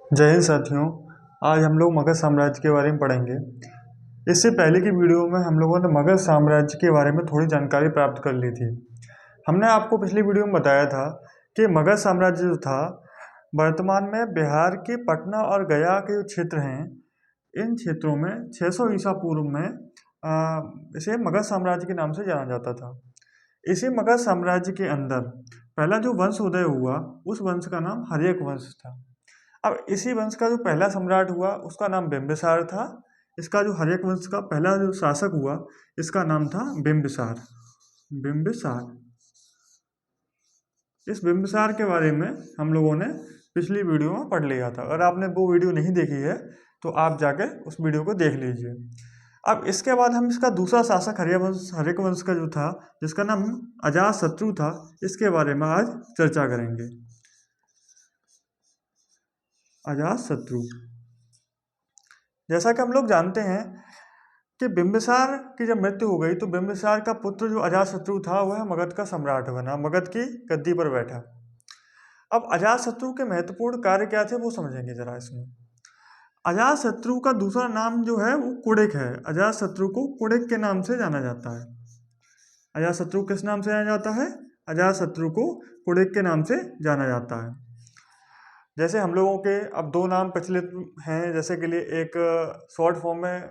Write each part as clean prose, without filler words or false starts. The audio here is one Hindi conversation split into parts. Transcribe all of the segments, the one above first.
जय हिंद साथियों। आज हम लोग मगध साम्राज्य के बारे में पढ़ेंगे। इससे पहले की वीडियो में हम लोगों ने मगध साम्राज्य के बारे में थोड़ी जानकारी प्राप्त कर ली थी। हमने आपको पिछली वीडियो में बताया था कि मगध साम्राज्य जो था वर्तमान में बिहार के पटना और गया के जो क्षेत्र हैं, इन क्षेत्रों में 600 ईसा पूर्व में इसे मगध साम्राज्य के नाम से जाना जाता था। इसी मगध साम्राज्य के अंदर पहला जो वंश उदय हुआ, उस वंश का नाम हर्यक वंश था। अब इसी वंश का जो पहला सम्राट हुआ उसका नाम बिंबिसार था। इसका जो हर्यक वंश का पहला जो शासक हुआ, इसका नाम था बिंबिसार। बिंबिसार, इस बिंबिसार के बारे में हम लोगों ने पिछली वीडियो में पढ़ लिया था। अगर आपने वो वीडियो नहीं देखी है तो आप जाके उस वीडियो को देख लीजिए। अब इसके बाद हम इसका दूसरा शासक हर्यक वंश का जो था, जिसका नाम अजातशत्रु था, इसके बारे में आज चर्चा करेंगे। अजातशत्रु, जैसा कि हम लोग जानते हैं कि बिंबिसार की जब मृत्यु हो गई तो बिंबिसार का पुत्र जो अजातशत्रु था वह मगध का सम्राट बना, मगध की गद्दी पर बैठा। अब अजातशत्रु के महत्वपूर्ण कार्य क्या थे वो समझेंगे जरा इसमें। अजातशत्रु का दूसरा नाम जो है वो कुड़िक है। अजातशत्रु को कुड़िक के नाम से जाना जाता है। अजातशत्रु किस नाम से जाना जाता है? अजातशत्रु को कुड़िक के नाम से जाना जाता है। जैसे हम लोगों के अब दो नाम प्रचलित हैं, जैसे के लिए एक शॉर्ट फॉर्म में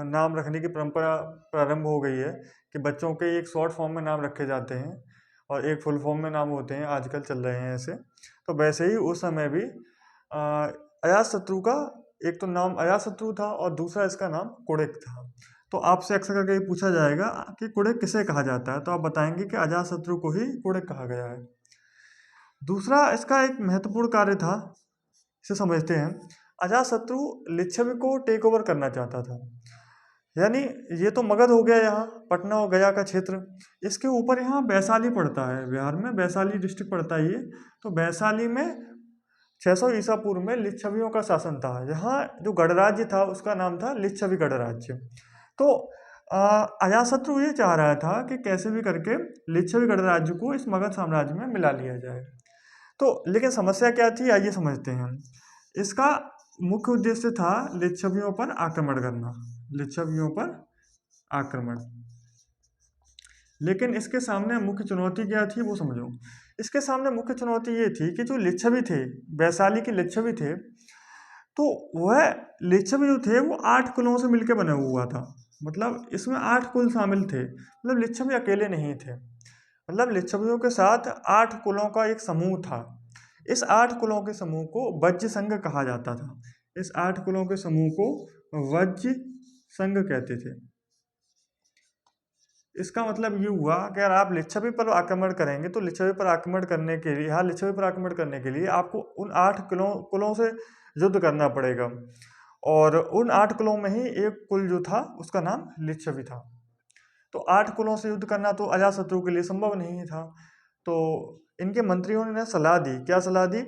नाम रखने की परंपरा प्रारंभ हो गई है कि बच्चों के एक शॉर्ट फॉर्म में नाम रखे जाते हैं और एक फुल फॉर्म में नाम होते हैं, आजकल चल रहे हैं ऐसे। तो वैसे ही उस समय भी अजातशत्रु का एक तो नाम अजातशत्रु था और दूसरा इसका नाम कुड़िक था। तो आपसे अक्सर करके पूछा जाएगा कि कुड़िक किसे कहा जाता है, तो आप बताएंगे कि अजातशत्रु को ही कुड़िक कहा गया है। दूसरा इसका एक महत्वपूर्ण कार्य था, इसे समझते हैं। अजातशत्रु लिच्छवी को टेक ओवर करना चाहता था। यानी ये तो मगध हो गया, यहाँ पटना और गया का क्षेत्र, इसके ऊपर यहाँ वैशाली पड़ता है, बिहार में वैशाली डिस्ट्रिक्ट पड़ता है ये। तो वैशाली में 600 ईसा पूर्व में लिच्छवियों का शासन था। यहाँ जो गणराज्य था उसका नाम था लिच्छवी गणराज्य। तो अजातशत्रु ये चाह रहा था कि कैसे भी करके लिच्छवी गणराज्य को इस मगध साम्राज्य में मिला लिया जाए। तो लेकिन समस्या क्या थी, आइए समझते हैं। इसका मुख्य उद्देश्य था लिच्छवियों पर आक्रमण करना, लिच्छवियों पर आक्रमण। लेकिन इसके सामने मुख्य चुनौती क्या थी वो समझो। इसके सामने मुख्य चुनौती ये थी कि जो लिच्छवी थे, वैशाली के लिच्छवी थे, तो वह लिच्छवी जो थे वो 8 कुलों से मिलकर बना हुआ था। मतलब इसमें 8 कुल शामिल थे, मतलब लिच्छवी अकेले नहीं थे। मतलब लिच्छवियों के साथ 8 कुलों का एक समूह था। इस 8 कुलों के समूह को वज्र संघ कहा जाता था। इस 8 कुलों के समूह को वज्र संघ कहते थे। इसका मतलब ये हुआ कि अगर आप लिच्छवी पर आक्रमण करेंगे तो लिच्छवी पर आक्रमण करने के लिए, यहाँ लिच्छवी पर आक्रमण करने के लिए आपको उन 8 कुलों से युद्ध करना पड़ेगा। और उन 8 कुलों में ही एक कुल जो था उसका नाम लिच्छवी था। तो 8 कुलों से युद्ध करना तो अजातशत्रु के लिए संभव नहीं था। तो इनके मंत्रियों ने सलाह दी। क्या सलाह दी?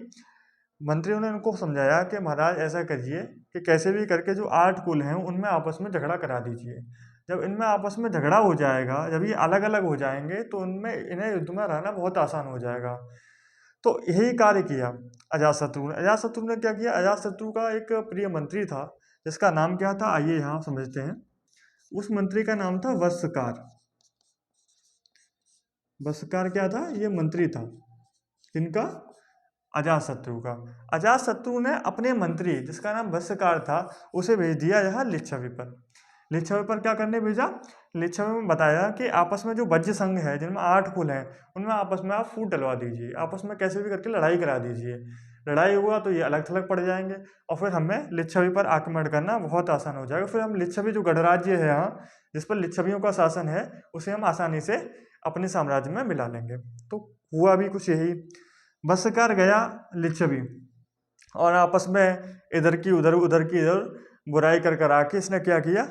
मंत्रियों ने इनको समझाया कि महाराज ऐसा करिए कि कैसे भी करके जो 8 कुल हैं उनमें आपस में झगड़ा करा दीजिए। जब इनमें आपस में झगड़ा हो जाएगा, जब ये अलग अलग हो जाएंगे तो इनमें इन्हें युद्ध में रहना बहुत आसान हो जाएगा। तो यही कार्य किया अजातशत्रु ने। अजातशत्रु ने क्या किया? अजातशत्रु का एक प्रिय मंत्री था जिसका नाम क्या था, आइए यहाँ समझते हैं। उस मंत्री का नाम था वत्सकार। वत्सकार क्या था? ये मंत्री था। किनका? अजातशत्रु का। अजातशत्रु ने अपने मंत्री जिसका नाम वत्सकार था उसे भेज दिया यहाँ लिच्छवी पर। लिच्छवी पर क्या करने भेजा? लिच्छवी में बताया कि आपस में जो वज्र संघ है जिनमें 8 कुल हैं उनमें आपस में आप फूट डलवा दीजिए, आपस में कैसे भी करके लड़ाई करा दीजिए। लड़ाई हुआ तो ये अलग थलग पड़ जाएंगे और फिर हमें लिच्छवी पर आक्रमण करना बहुत आसान हो जाएगा। फिर हम लिच्छवी जो गणराज्य है यहाँ जिस पर लिच्छवियों का शासन है उसे हम आसानी से अपने साम्राज्य में मिला लेंगे। तो हुआ भी कुछ यही। वत्सकार गया लिच्छवी और आपस में इधर की उधर उधर की इधर बुराई कर कर आके इसने क्या किया,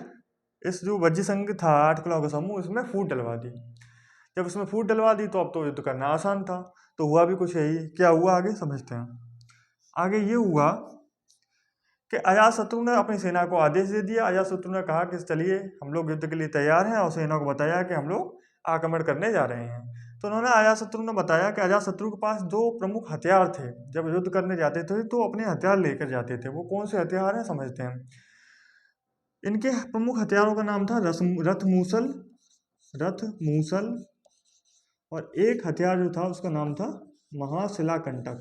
इस जो वज्र संघ था 8 कुलों का समूह, इसमें फूट डलवा दी। जब इसमें फूट डलवा दी तो अब तो युद्ध करना आसान था। तो हुआ भी कुछ यही। क्या हुआ आगे समझते हैं। आगे ये हुआ कि अजातशत्रु ने अपनी सेना को आदेश दे दिया। अजातशत्रु ने कहा कि चलिए हम लोग युद्ध के लिए तैयार हैं और सेना को बताया कि हम लोग आक्रमण करने जा रहे हैं। तो उन्होंने अजातशत्रु ने बताया कि अजातशत्रु के पास दो प्रमुख हथियार थे। जब युद्ध करने जाते थे तो अपने हथियार लेकर जाते थे। वो कौन से हथियार हैं समझते हैं। इनके प्रमुख हथियारों का नाम था रथ मूसल, और एक हथियार जो था उसका नाम था महाशिलाकंटक।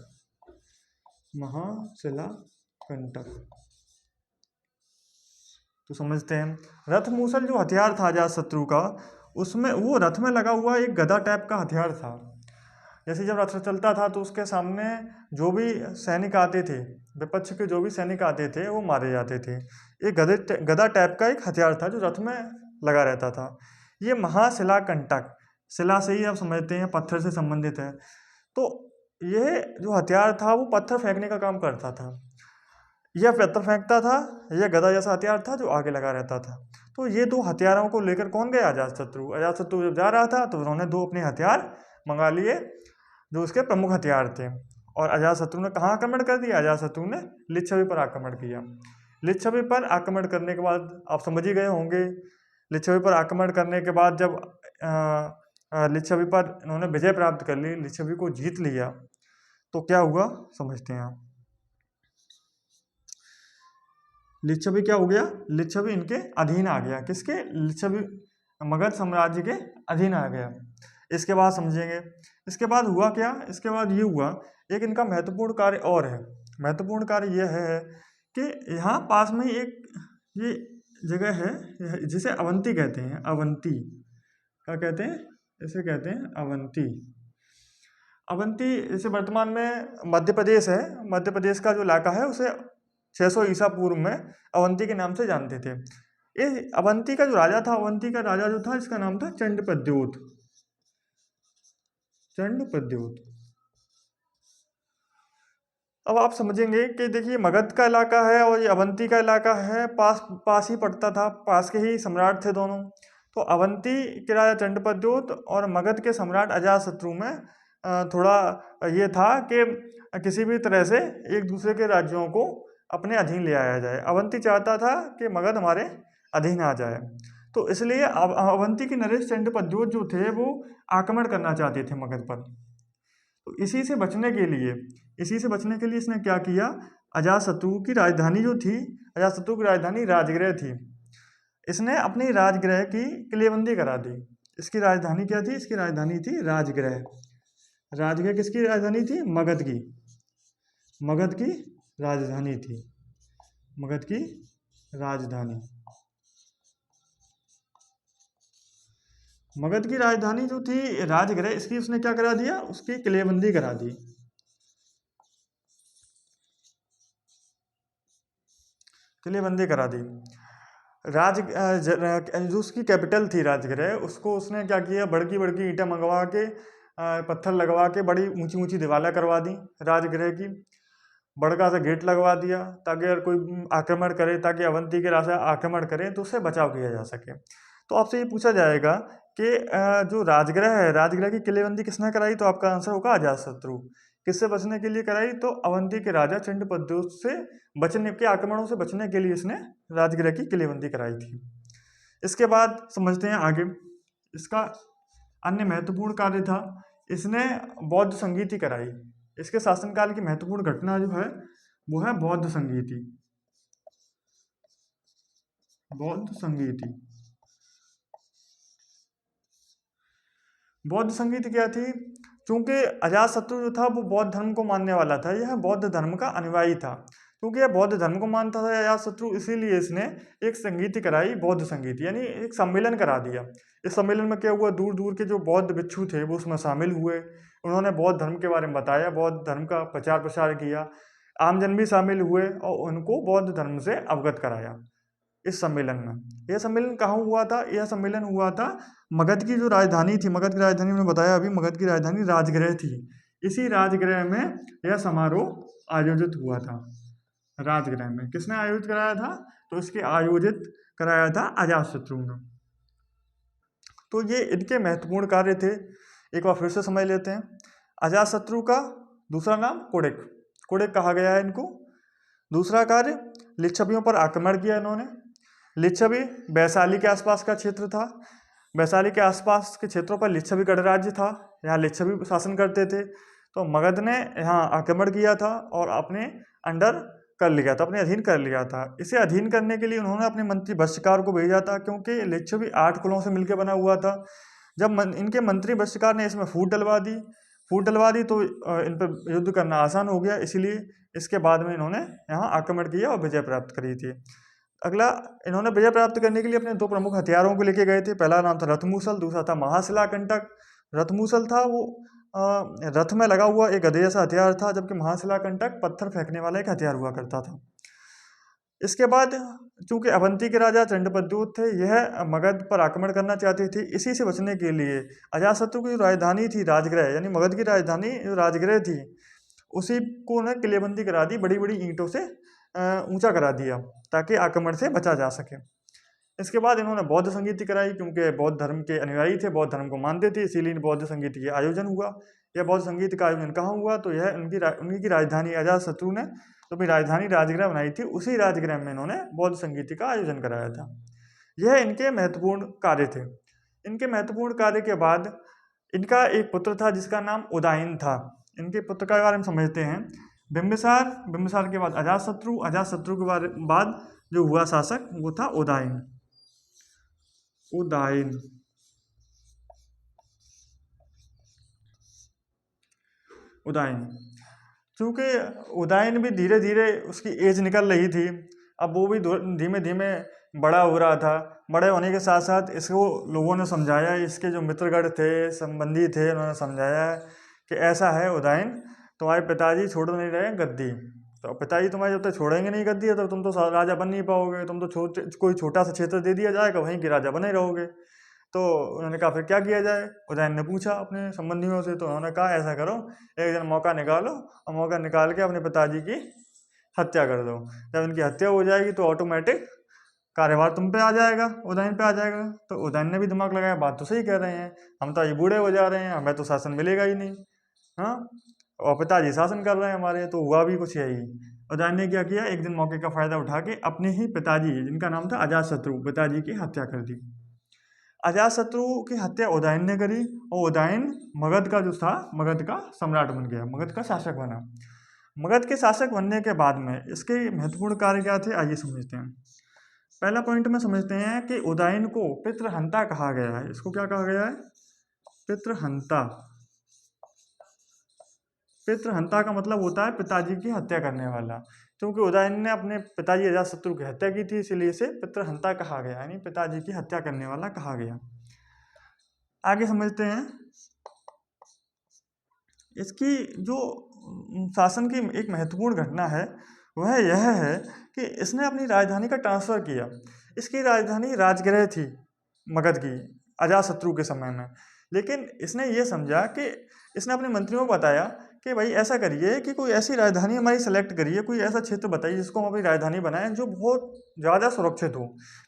तो समझते हैं, रथ मूसल जो हथियार था अजातशत्रु का, उसमें वो रथ में लगा हुआ एक गदा टाइप का हथियार था। जैसे जब रथ चलता था तो उसके सामने जो भी सैनिक आते थे, विपक्ष के जो भी सैनिक आते थे वो मारे जाते थे। ये गदा टाइप का एक हथियार था जो रथ में लगा रहता था। ये महाशिलाकंटक, शिला से ही आप समझते हैं पत्थर से संबंधित है। तो यह जो हथियार था वो पत्थर फेंकने का काम करता था। यह पत्थर फेंकता था, यह गदा जैसा हथियार था जो आगे लगा रहता था। तो ये दो हथियारों को लेकर कौन गया? अजातशत्रु। अजातशत्रु जब जा रहा था तो उन्होंने दो अपने हथियार मंगा लिए जो उसके प्रमुख हथियार थे। और अजातशत्रु ने कहाँ आक्रमण कर दिया? अजातशत्रु ने लिच्छवी पर आक्रमण किया। लिच्छवी पर आक्रमण करने के बाद आप समझ ही गए होंगे, लिच्छवी पर आक्रमण करने के बाद जब लिच्छवी पर इन्होंने विजय प्राप्त कर ली, लिच्छवी को जीत लिया, तो क्या हुआ समझते हैं आप। लिच्छवी क्या हो गया? लिच्छवी इनके अधीन आ गया। किसके? लिच्छवी मगध साम्राज्य के अधीन आ गया। इसके बाद समझेंगे इसके बाद हुआ क्या। इसके बाद ये हुआ, एक इनका महत्वपूर्ण कार्य और है। महत्वपूर्ण कार्य यह है कि यहाँ पास में ही एक ये जगह है जिसे अवंती कहते हैं। अवंती क्या कहते हैं? इसे कहते हैं अवंती। अवंती जैसे वर्तमान में मध्य प्रदेश है, मध्य प्रदेश का जो इलाका है उसे 600 ईसा पूर्व में अवंती के नाम से जानते थे। ये अवंती का जो राजा था, अवंती का राजा जो था, इसका नाम था चंडप्रद्योत। अब आप समझेंगे कि देखिए मगध का इलाका है और ये अवंती का इलाका है, पास ही पड़ता था, पास के ही सम्राट थे दोनों। तो अवंती के राजा चंडप्रद्योत और मगध के सम्राट अजातशत्रु में थोड़ा ये था कि किसी भी तरह से एक दूसरे के राज्यों को अपने अधीन ले आया जाए। अवंती चाहता था कि मगध हमारे अधीन आ जाए, तो इसलिए अवंती के नरेश चंडप्रद्योत जो थे वो आक्रमण करना चाहते थे मगध पर। तो इसी से बचने के लिए इसने क्या किया, अजातशत्रु की राजधानी जो थी, अजातशत्रु की राजधानी राजगृह थी, इसने अपनी राजगृह की किलेबंदी करा दी। इसकी राजधानी क्या थी? इसकी राजधानी थी राजगृह। राजगृह किसकी राजधानी थी? मगध की राजधानी थी। मगध की राजधानी, मगध की राजधानी जो थी राजगृह, इसकी उसने क्या करा दिया? उसकी किलेबंदी करा दी। किलेबंदी करा दी। जो उसकी कैपिटल थी राजगृह, उसको उसने क्या किया? बड़की बड़की ईंटें मंगवा के, पत्थर लगवा के बड़ी ऊंची ऊंची दीवारें करवा दी राजगृह की। बड़का सा गेट लगवा दिया ताकि अगर कोई आक्रमण करे, ताकि अवंती के राजा आक्रमण करें तो उससे बचाव किया जा सके। तो आपसे ये पूछा जाएगा कि जो राजगृह है, राजगृह की किलेबंदी किसने कराई? तो आपका आंसर होगा अजातशत्रु। किससे बचने के लिए कराई? तो अवंती के राजा चंडप्रद्योत से बचने के, आक्रमणों से बचने के लिए इसने राजगृह की किलेबंदी कराई थी। इसके बाद समझते हैं आगे। इसका अन्य महत्वपूर्ण कार्य था, इसने बौद्ध संगीति कराई। इसके शासनकाल की महत्वपूर्ण घटना जो है वो है बौद्ध संगीति। बौद्ध संगीति क्या थी? क्योंकि अजातशत्रु जो था वो बौद्ध धर्म को मानने वाला था, यह बौद्ध धर्म का अनुयायी था। क्योंकि यह बौद्ध धर्म को मानता था अजातशत्रु, इसीलिए इसने एक संगीति कराई, बौद्ध संगीत, यानी एक सम्मेलन करा दिया। इस सम्मेलन में क्या हुआ? दूर दूर के जो बौद्ध भिक्षु थे वो उसमें शामिल हुए। उन्होंने बौद्ध धर्म के बारे में बताया, बौद्ध धर्म का प्रचार प्रसार किया। आमजन भी शामिल हुए और उनको बौद्ध धर्म से अवगत कराया इस सम्मेलन में। यह सम्मेलन कहाँ हुआ था? यह सम्मेलन हुआ था मगध की जो राजधानी थी, मगध की राजधानी मैंने बताया अभी, मगध की राजधानी राजगृह थी। इसी राजगृह में यह समारोह आयोजित हुआ था। राजगृह में किसने आयोजित कराया था? तो इसके आयोजित कराया था अजातशत्रु ने। तो ये इनके महत्वपूर्ण कार्य थे। एक बार फिर से समझ लेते हैं। अजातशत्रु का दूसरा नाम कुड़िक कहा गया है इनको। दूसरा कार्य, लिच्छवियों पर आक्रमण किया इन्होंने। लिच्छवी वैशाली के आसपास का क्षेत्र था, वैशाली के आसपास के क्षेत्रों पर लिच्छवी गणराज्य था। यहाँ लिच्छवी शासन करते थे। तो मगध ने यहाँ आक्रमण किया था और अपने अंडर कर लिया था, अपने अधीन कर लिया था। इसे अधीन करने के लिए उन्होंने अपने मंत्री वश्यकार को भेजा था, क्योंकि लिच्छवी 8 कुलों से मिलकर बना हुआ था। जब इनके मंत्री वश्यकार ने इसमें फूट डलवा दी तो इन पर युद्ध करना आसान हो गया। इसीलिए इसके बाद में इन्होंने यहाँ आक्रमण किया और विजय प्राप्त करी थी। अगला, इन्होंने विजय प्राप्त करने के लिए अपने 2 प्रमुख हथियारों को लेके गए थे। पहला नाम था रथमूसल, दूसरा था महाशिलाकंटक। रथमूसल था वो रथ में लगा हुआ एक गधे जैसा हथियार था, जबकि महाशिलाकंटक पत्थर फेंकने वाला एक हथियार हुआ करता था। इसके बाद चूंकि अवंती के राजा चंडप्रद्योत थे, यह मगध पर आक्रमण करना चाहते थे। इसी से बचने के लिए अजातशत्रु की जो राजधानी थी राजगृह, यानी मगध की राजधानी जो राजगृह थी, उसी को उन्हें किलेबंदी करा दी, बड़ी बड़ी ईंटों से ऊंचा करा दिया, ताकि आक्रमण से बचा जा सके। इसके बाद इन्होंने बौद्ध संगीति कराई, क्योंकि बौद्ध धर्म के अनुयायी थे, बौद्ध धर्म को मानते थे, इसीलिए बौद्ध संगीत के आयोजन हुआ। यह बौद्ध संगीत का आयोजन कहाँ हुआ? तो यह उनकी की राजधानी अजातशत्रु ने तो अपनी राजधानी राजगृह बनाई थी, उसी राजगृह में इन्होंने बौद्ध संगीत का आयोजन कराया था। यह इनके महत्वपूर्ण कार्य थे। इनके महत्वपूर्ण कार्य के बाद इनका एक पुत्र था जिसका नाम उदायन था। इनके पुत्र का बारे में समझते हैं। बिंबिसार के बाद अजातशत्रु के बाद जो हुआ शासक वो था उदायन। चूंकि उदायन भी धीरे धीरे उसकी एज निकल रही थी, अब वो भी धीमे धीमे बड़ा हो रहा था। बड़े होने के साथ साथ इसको लोगों ने समझाया, इसके जो मित्रगण थे, संबंधी थे, उन्होंने समझाया कि ऐसा है उदायन, तुम्हारे पिताजी छोड़ नहीं रहे गद्दी, तो पिताजी तुम्हारे जब तक छोड़ेंगे नहीं गद्दी तो तुम तो राजा बन नहीं पाओगे, तुम तो कोई छोटा सा क्षेत्र दे दिया जाएगा, वहीं के राजा बने रहोगे। तो उन्होंने कहा फिर क्या किया जाए? उदयन ने पूछा अपने संबंधियों से, तो उन्होंने कहा ऐसा करो, एक दिन मौका निकालो और मौका निकाल के अपने पिताजी की हत्या कर दो। जब इनकी हत्या हो जाएगी तो ऑटोमेटिक कार्यभार तुम पे आ जाएगा, उदयन पे आ जाएगा। तो उदयन ने भी दिमाग लगाया, बात तो सही कह रहे हैं, हम तो अभी बूढ़े हो जा रहे हैं, हमें तो शासन मिलेगा ही नहीं, हाँ, और पिताजी शासन कर रहे हैं हमारे। तो हुआ भी कुछ यही। उदयन ने क्या किया, एक दिन मौके का फायदा उठा के अपने ही पिताजी, जिनका नाम था अजातशत्रु, पिताजी की हत्या कर दी। अजातशत्रु की हत्या उदयन ने करी और उदयन मगध का जो था, मगध का सम्राट बन गया, मगध का शासक बना। मगध के शासक बनने के बाद में इसके महत्वपूर्ण कार्य क्या थे, आइए समझते हैं। पहला पॉइंट में समझते हैं कि उदयन को पितृहंता कहा गया है। इसको क्या कहा गया है? पितृहंता। पितृहंता का मतलब होता है पिताजी की हत्या करने वाला। क्योंकि उदयन ने अपने पिताजी अजातशत्रु की हत्या की थी, इसलिए इसे पितृहंता कहा गया, यानी पिताजी की हत्या करने वाला कहा गया। आगे समझते हैं। इसकी जो शासन की एक महत्वपूर्ण घटना है वह यह है कि इसने अपनी राजधानी का ट्रांसफर किया। इसकी राजधानी राजगृह थी मगध की अजातशत्रु के समय में, लेकिन इसने ये समझा कि इसने अपने मंत्रियों को बताया कि भाई ऐसा करिए कि कोई ऐसी राजधानी हमारी सेलेक्ट करिए, कोई ऐसा क्षेत्र बताइए जिसको हम अपनी राजधानी बनाएं जो बहुत ज़्यादा सुरक्षित हो।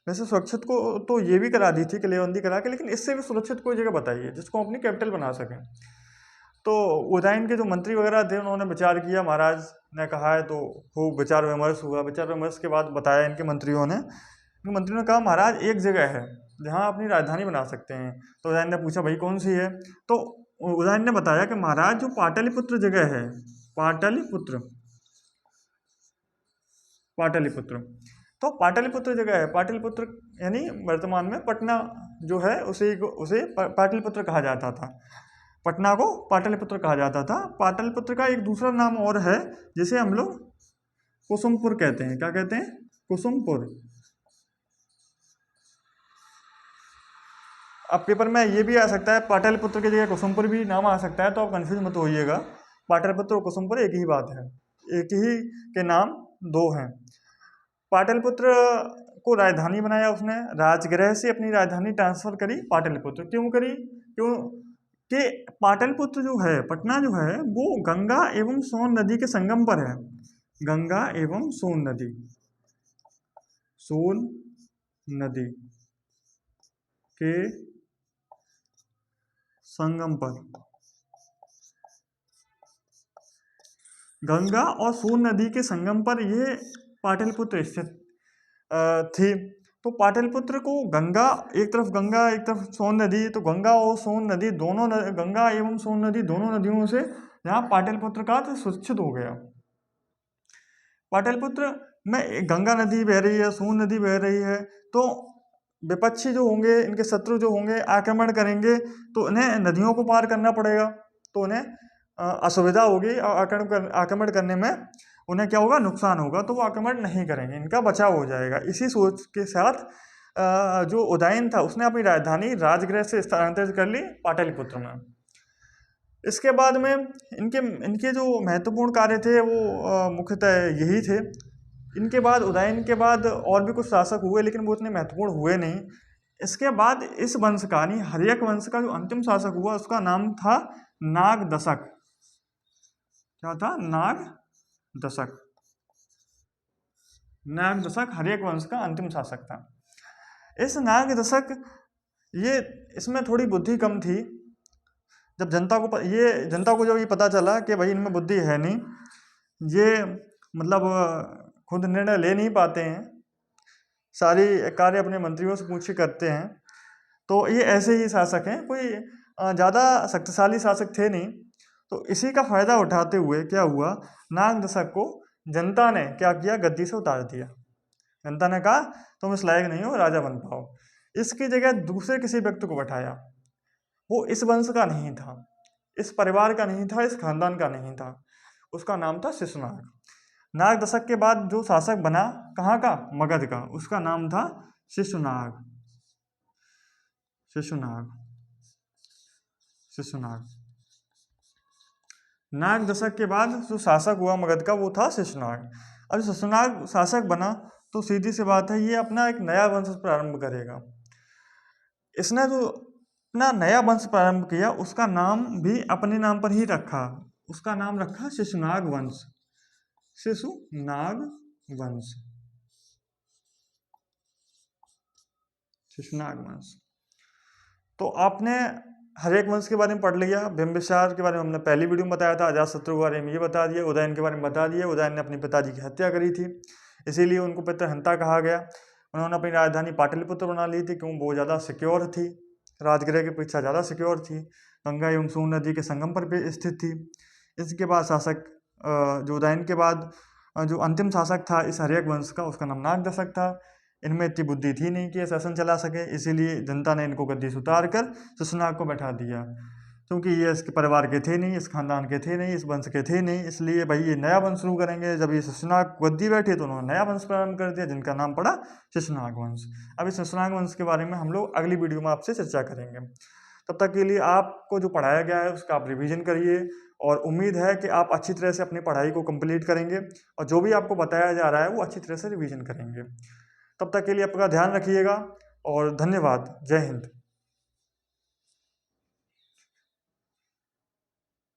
वैसे सुरक्षित को तो ये भी करा दी थी किलेबंदी करा के, लेकिन इससे भी सुरक्षित कोई जगह बताइए जिसको हम अपनी कैपिटल बना सकें। तो उदयन के जो मंत्री वगैरह थे उन्होंने विचार किया, महाराज ने कहा है, तो खूब विचार विमर्श हुआ। विचार विमर्श के बाद बताया इनके मंत्रियों ने कहा महाराज एक जगह है जहाँ अपनी राजधानी बना सकते हैं। तो उदयन ने पूछा भाई कौन सी है? तो उदयन ने बताया कि महाराज जो पाटलिपुत्र जगह है, पाटलिपुत्र, तो पाटलिपुत्र जगह है, पाटलिपुत्र यानी वर्तमान में पटना जो है उसे पाटलिपुत्र कहा जाता था। पटना को पाटलिपुत्र कहा जाता था। पाटलिपुत्र का एक दूसरा नाम और है जिसे हम लोग कुसुमपुर कहते हैं। क्या कहते हैं? कुसुमपुर। अब पेपर में ये भी आ सकता है, पाटलिपुत्र की जगह कुसुमपुर भी नाम आ सकता है, तो आप कंफ्यूज मत होइएगा। पाटलिपुत्र और कुसुमपुर एक ही बात है, एक ही के नाम दो हैं। पाटलिपुत्र को राजधानी बनाया उसने, राजगृह से अपनी राजधानी ट्रांसफर करी पाटलिपुत्र। क्यों करी? क्यों कि पाटलिपुत्र जो है, पटना जो है, वो गंगा एवं सोन नदी के संगम पर है। गंगा एवं सोन नदी के संगम पर, गंगा और सोन नदी के संगम पर ये पाटलिपुत्र स्थित थी। तो पाटलिपुत्र को गंगा, एक तरफ गंगा एक तरफ सोन नदी, तो गंगा और सोन नदी दोनों गंगा एवं सोन नदी दोनों नदियों से यहाँ पाटलिपुत्र का सुरक्षित हो गया। पाटलिपुत्र में गंगा नदी बह रही है, सोन नदी बह रही है, तो विपक्षी जो होंगे, इनके शत्रु जो होंगे, आक्रमण करेंगे तो इन्हें नदियों को पार करना पड़ेगा, तो उन्हें असुविधा होगी और आक्रमण करने में उन्हें क्या होगा, नुकसान होगा, तो वो आक्रमण नहीं करेंगे, इनका बचाव हो जाएगा। इसी सोच के साथ जो उदयन था उसने अपनी राजधानी राजगृह से स्थानांतरित कर ली पाटलिपुत्र में। इसके बाद में इनके जो महत्वपूर्ण कार्य थे वो मुख्यतः यही थे। इनके बाद उदयन के बाद और भी कुछ शासक हुए, लेकिन वो इतने महत्वपूर्ण हुए नहीं। इसके बाद इस वंश का यानी हर्यक वंश का जो अंतिम शासक हुआ उसका नाम था नागदशक। क्या था? नागदशक। नागदशक हर्यक वंश का अंतिम शासक था। इस नागदशक, ये इसमें थोड़ी बुद्धि कम थी। जब जनता को जब ये पता चला कि भाई इनमें बुद्धि है नहीं, ये मतलब खुद निर्णय ले नहीं पाते हैं, सारी कार्य अपने मंत्रियों से पूछ के करते हैं, तो ये ऐसे ही शासक हैं, कोई ज़्यादा शक्तिशाली शासक थे नहीं। तो इसी का फायदा उठाते हुए क्या हुआ, नागदशक को जनता ने क्या किया, गद्दी से उतार दिया। जनता ने कहा तुम इस लायक नहीं हो, राजा बन पाओ। इसकी जगह दूसरे किसी व्यक्ति को बैठाया। वो इस वंश का नहीं था, इस परिवार का नहीं था, इस खानदान का नहीं था। उसका नाम था शिशुनाग। नागदशक के बाद जो शासक बना, कहाँ का, मगध का, उसका नाम था शिशुनाग। शिशुनाग। शिशुनाग। नागदशक के बाद जो शासक हुआ मगध का वो था शिशुनाग। अब शिशुनाग शासक बना तो सीधी सी बात है, ये अपना एक नया वंश प्रारंभ करेगा। इसने जो अपना नया वंश प्रारंभ किया उसका नाम भी अपने नाम पर ही रखा। उसका नाम रखा शिशुनाग वंश। शिशुनाग वंश। शिशुनाग वंश। तो आपने हर्यक वंश के बारे में पढ़ लिया, बिंबिसार के बारे में हमने पहली वीडियो में बताया था, अजातशत्रु के बारे में ये बता दिया, उदयन के बारे में बता दिया। उदयन ने अपने पिताजी की हत्या करी थी, इसीलिए उनको पितृहंता कहा गया। उन्होंने अपनी राजधानी पाटलिपुत्र बना ली थी, क्यों, वो ज़्यादा सिक्योर थी, राजगृह की अपेक्षा ज़्यादा सिक्योर थी, गंगा एवं सोन नदी के संगम पर भी स्थित थी। इसके बाद शासक जो उदयन के बाद जो अंतिम शासक था इस हर्यक वंश का, उसका नाम नागदशक था। इनमें इतनी बुद्धि थी नहीं कि ये शासन चला सके, इसीलिए जनता ने इनको गद्दी से उतार कर शिशुनाग को बैठा दिया, क्योंकि ये इसके परिवार के थे नहीं, इस खानदान के थे नहीं, इस वंश के थे नहीं, इसलिए भाई ये नया वंश शुरू करेंगे। जब ये शिशुनाग गद्दी बैठे तो उन्होंने नया वंश प्रारंभ कर दिया, जिनका नाम पड़ा शिशुनाग वंश। अब इस शिशुनाग वंश के बारे में हम लोग अगली वीडियो में आपसे चर्चा करेंगे। तब तक के लिए आपको जो पढ़ाया गया है उसका आप रिवीजन करिए, और उम्मीद है कि आप अच्छी तरह से अपनी पढ़ाई को कंप्लीट करेंगे और जो भी आपको बताया जा रहा है वो अच्छी तरह से रिवीजन करेंगे। तब तक के लिए आपका ध्यान रखिएगा और धन्यवाद। जय हिंद।